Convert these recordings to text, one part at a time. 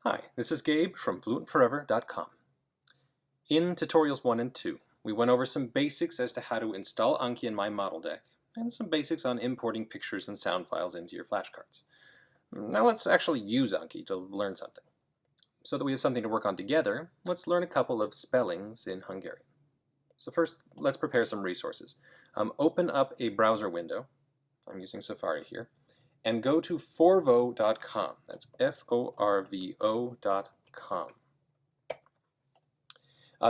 Hi, this is Gabe from FluentForever.com. In tutorials 1 and 2, we went over some basics as to how to install Anki in my model deck, and some basics on importing pictures and sound files into your flashcards. Now let's actually use Anki to learn something. So that we have something to work on together, let's learn a couple of spellings in Hungarian. So first, let's prepare some resources. Open up a browser window. I'm using Safari here. And go to forvo.com. That's Forvo.com.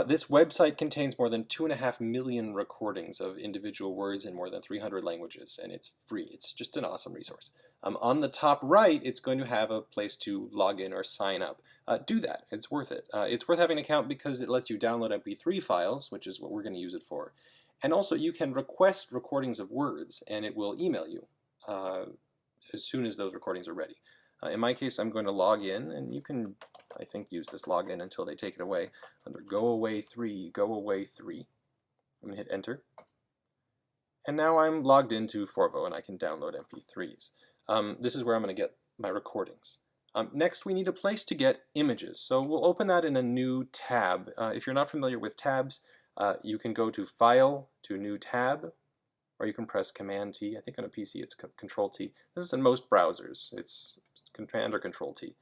This website contains more than 2.5 million recordings of individual words in more than 300 languages, and it's free. It's just an awesome resource. On the top right, it's going to have a place to log in or sign up. Do that. It's worth it. It's worth having an account because it lets you download MP3 files, which is what we're going to use it for. And also, you can request recordings of words, and it will email you as soon as those recordings are ready. In my case, I'm going to log in, and you can, I think, use this login until they take it away. Under Go Away 3, Go Away 3. I'm going to hit Enter. And now I'm logged into Forvo, and I can download MP3s. This is where I'm going to get my recordings. Next, we need a place to get images. So we'll open that in a new tab. If you're not familiar with tabs, you can go to File, to New Tab, or you can press Command-T. I think on a PC it's Control-T. This is in most browsers. It's Command or Control-T.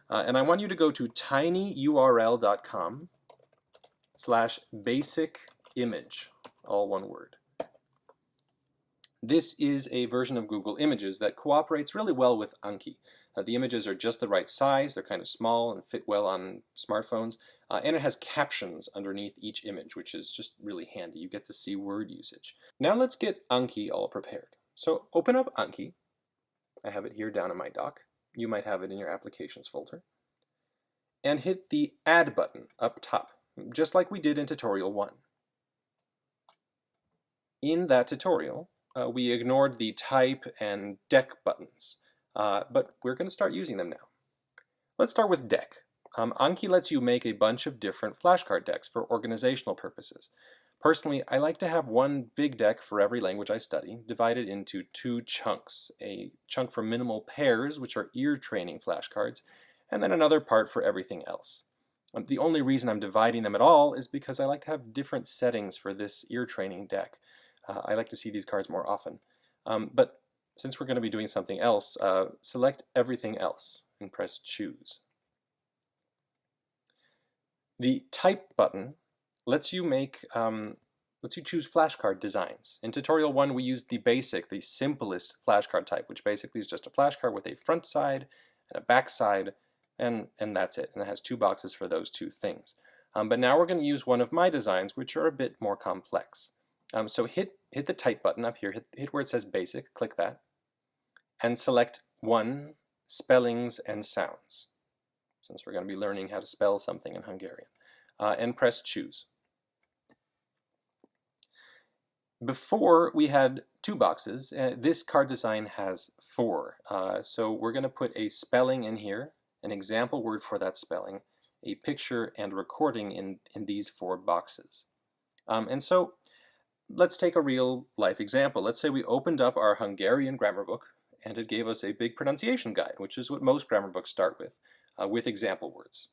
And I want you to go to tinyurl.com/basicimage, all one word. This is a version of Google Images that cooperates really well with Anki. The images are just the right size, they're kind of small and fit well on smartphones, and it has captions underneath each image, which is just really handy. You get to see word usage. Now let's get Anki all prepared. So open up Anki. I have it here down in my dock. You might have it in your applications folder. And hit the Add button up top, just like we did in tutorial 1. In that tutorial, we ignored the Type and Deck buttons, but we're going to start using them now. Let's start with Deck. Anki lets you make a bunch of different flashcard decks for organizational purposes. Personally, I like to have one big deck for every language I study, divided into 2 chunks. A chunk for minimal pairs, which are ear training flashcards, and then another part for everything else. The only reason I'm dividing them at all is because I like to have different settings for this ear training deck. I like to see these cards more often. But since we're going to be doing something else, select everything else and press Choose. The Type button lets you choose flashcard designs. In tutorial 1, we used the simplest flashcard type, which basically is just a flashcard with a front side and a back side, and that's it. And it has 2 boxes for those 2 things. But now we're going to use one of my designs, which are a bit more complex. So hit the Type button up here, hit where it says Basic, click that, and select 1, Spellings and Sounds, since we're going to be learning how to spell something in Hungarian, and press Choose. Before we had 2 boxes, this card design has 4, so we're going to put a spelling in here, an example word for that spelling, a picture, and a recording in these 4 boxes. And so let's take a real life example. Let's say we opened up our Hungarian grammar book and it gave us a big pronunciation guide, which is what most grammar books start with example words.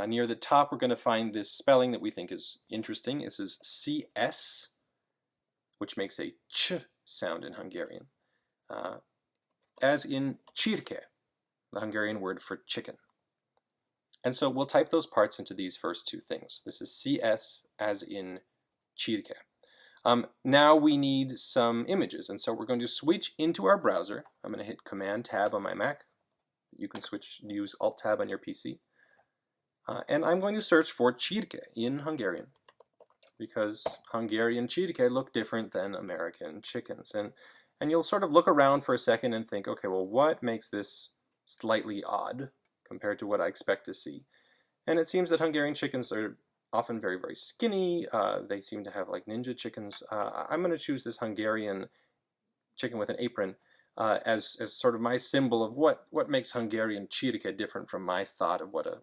Near the top we're going to find this spelling that we think is interesting. This is CS, which makes a ch sound in Hungarian, as in csirke, the Hungarian word for chicken. And so we'll type those parts into these first 2 things. This is CS as in csirke. Now we need some images, and so we're going to switch into our browser. I'm going to hit Command-Tab on my Mac. You can use Alt-Tab on your PC. And I'm going to search for csirke in Hungarian, because Hungarian csirke look different than American chickens. And you'll sort of look around for a second and think, okay, well, what makes this slightly odd compared to what I expect to see? And it seems that Hungarian chickens are often very, very skinny. They seem to have like ninja chickens. I'm going to choose this Hungarian chicken with an apron as sort of my symbol of what makes Hungarian csirke different from my thought of what a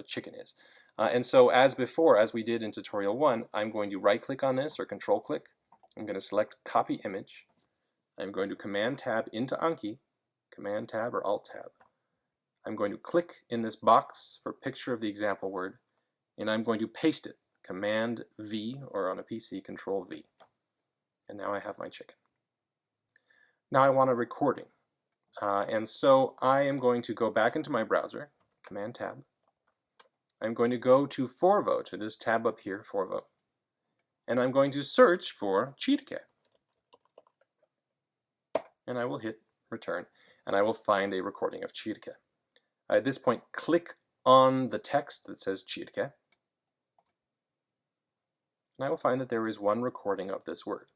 chicken is. And so as before, as we did in tutorial 1, I'm going to right-click on this or control-click. I'm going to select Copy Image. I'm going to Command-Tab into Anki, Command-Tab or Alt-Tab. I'm going to click in this box for picture of the example word, and I'm going to paste it. Command V, or on a PC, Control V. And now I have my chicken. Now I want a recording. And so I am going to go back into my browser, Command Tab. I'm going to go to Forvo, to this tab up here, Forvo. And I'm going to search for Cirke. And I will hit return, and I will find a recording of Cirke. At this point, click on the text that says Cirke, and I will find that there is one recording of this word.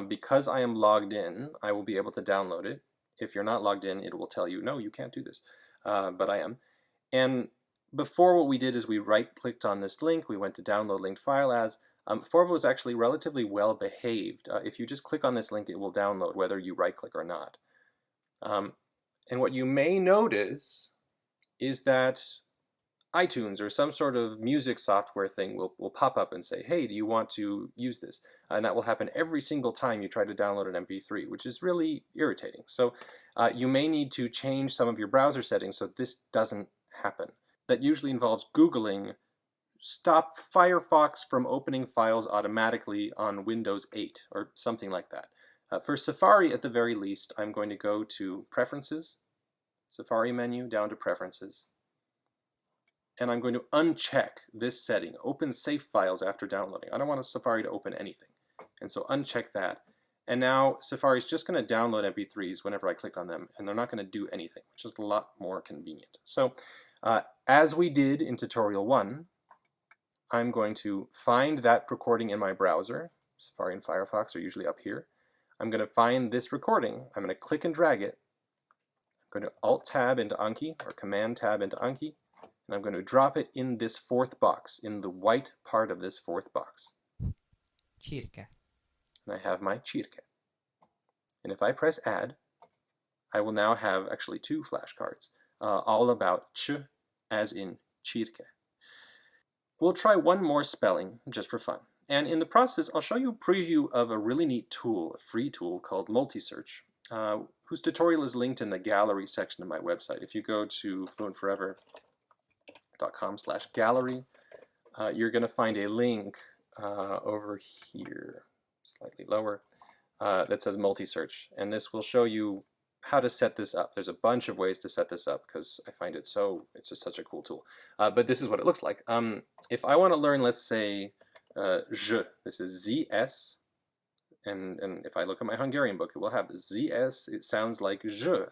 Because I am logged in, I will be able to download it. If you're not logged in, it will tell you, no, you can't do this, but I am. And before, what we did is we right-clicked on this link, we went to download linked file as. Forvo is actually relatively well behaved. If you just click on this link, it will download whether you right-click or not. And what you may notice is that iTunes or some sort of music software thing will pop up and say, hey, do you want to use this? And that will happen every single time you try to download an MP3, which is really irritating. So you may need to change some of your browser settings so this doesn't happen. That usually involves Googling, stop Firefox from opening files automatically on Windows 8 or something like that. For Safari, at the very least, I'm going to go to Preferences, Safari menu, down to Preferences, and I'm going to uncheck this setting, Open Safe Files after downloading. I don't want Safari to open anything, and so uncheck that. And now Safari is just going to download MP3s whenever I click on them, and they're not going to do anything, which is a lot more convenient. So as we did in tutorial 1, I'm going to find that recording in my browser. Safari and Firefox are usually up here. I'm going to find this recording. I'm going to click and drag it. I'm going to Alt-Tab into Anki, or Command-Tab into Anki, and I'm going to drop it in this fourth box, in the white part of this fourth box. Cirke. And I have my Cirke. And if I press Add, I will now have actually 2 flashcards, all about ch, as in Cirke. We'll try one more spelling, just for fun. And in the process, I'll show you a preview of a really neat tool, a free tool called Multisearch, whose tutorial is linked in the gallery section of my website. If you go to fluentforever.com/gallery, you're going to find a link over here, slightly lower, that says Multisearch. And this will show you how to set this up. There's a bunch of ways to set this up because I find it's just such a cool tool. But this is what it looks like. If I want to learn, let's say, je, this is ZS, and if I look at my Hungarian book, it will have ZS. It sounds like je,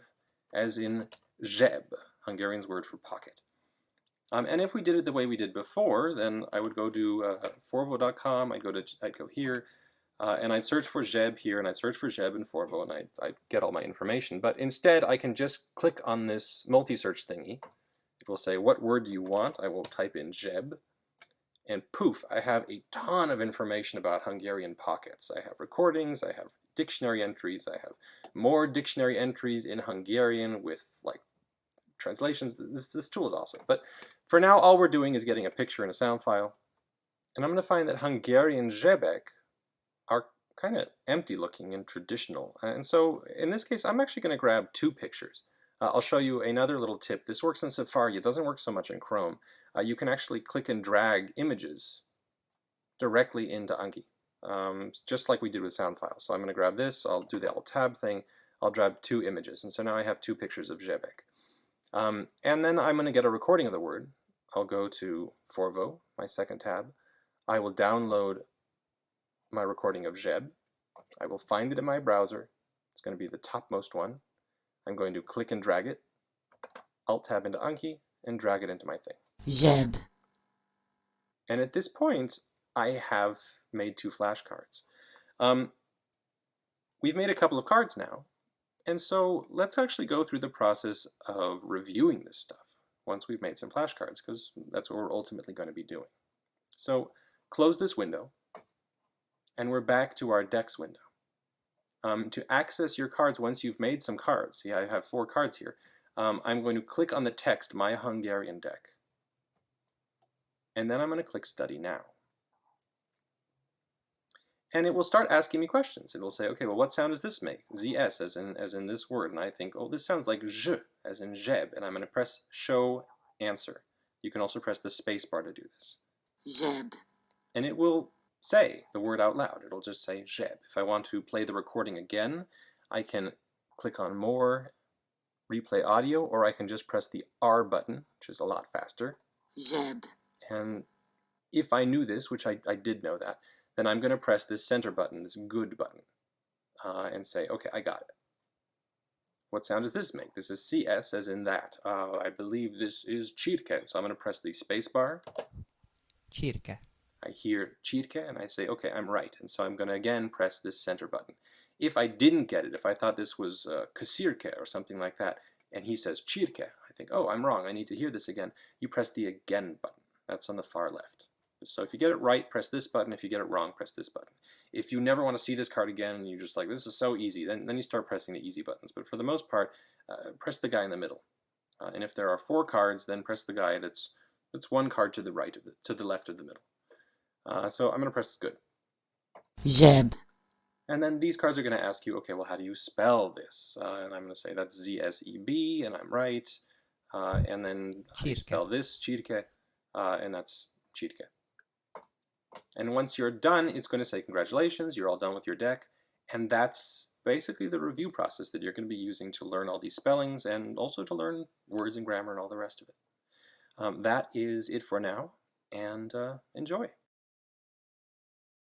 as in zseb, Hungarian's word for pocket. And if we did it the way we did before, then I would go to forvo.com, I'd go here, and I'd search for zseb here, and I'd search for zseb in Forvo, and I'd get all my information. But instead, I can just click on this multi-search thingy. It will say, what word do you want? I will type in zseb, and poof, I have a ton of information about Hungarian pockets. I have recordings, I have dictionary entries, I have more dictionary entries in Hungarian with like translations. This tool is awesome. But for now, all we're doing is getting a picture and a sound file. And I'm going to find that Hungarian zsebek are kind of empty looking and traditional. And so in this case, I'm actually going to grab 2 pictures. I'll show you another little tip. This works in Safari. It doesn't work so much in Chrome. You can actually click and drag images directly into Anki, just like we did with sound files. So I'm going to grab this. I'll do the Alt-Tab thing. I'll grab 2 images. And so now I have 2 pictures of zsebek. And then I'm going to get a recording of the word. I'll go to Forvo, my second tab. I will download my recording of zseb. I will find it in my browser. It's going to be the topmost one. I'm going to click and drag it, Alt-Tab into Anki, and drag it into my thing. Zseb. And at this point, I have made 2 flashcards. We've made a couple of cards now, and so let's actually go through the process of reviewing this stuff once we've made some flashcards, because that's what we're ultimately going to be doing. So close this window, and we're back to our decks window. To access your cards once you've made some cards, see I have 4 cards here, I'm going to click on the text, My Hungarian Deck. And then I'm going to click Study Now. And it will start asking me questions. It will say, okay, well, what sound does this make? ZS, as in this word. And I think, oh, this sounds like je, as in Jeb, and I'm going to press show answer. You can also press the space bar to do this. Jeb. And it will say the word out loud. It'll just say Jeb. If I want to play the recording again, I can click on more, replay audio, or I can just press the R button, which is a lot faster. Jeb. And if I knew this, which I did know that, then I'm going to press this center button, this good button, and say, okay, I got it. What sound does this make? This is CS as in that. I believe this is Cirke, so I'm going to press the space bar. Circa. I hear Cirke and I say, okay, I'm right. And so I'm going to again press this center button. If I didn't get it, if I thought this was Kasirke or something like that, and he says Cirke, I think, oh, I'm wrong, I need to hear this again. You press the again button. That's on the far left. So if you get it right, press this button. If you get it wrong, press this button. If you never want to see this card again and you're just like, this is so easy, then you start pressing the easy buttons. But for the most part, press the guy in the middle. And if there are 4 cards, then press the guy that's one card to the right, to the left of the middle. So I'm going to press good. Jeb. And then these cards are going to ask you, okay, well, how do you spell this? And I'm going to say that's Z-S-E-B, and I'm right. And then how do you spell this? Cirke. And that's Cirke. And once you're done, it's going to say, congratulations, you're all done with your deck. And that's basically the review process that you're going to be using to learn all these spellings and also to learn words and grammar and all the rest of it. That is it for now, and enjoy.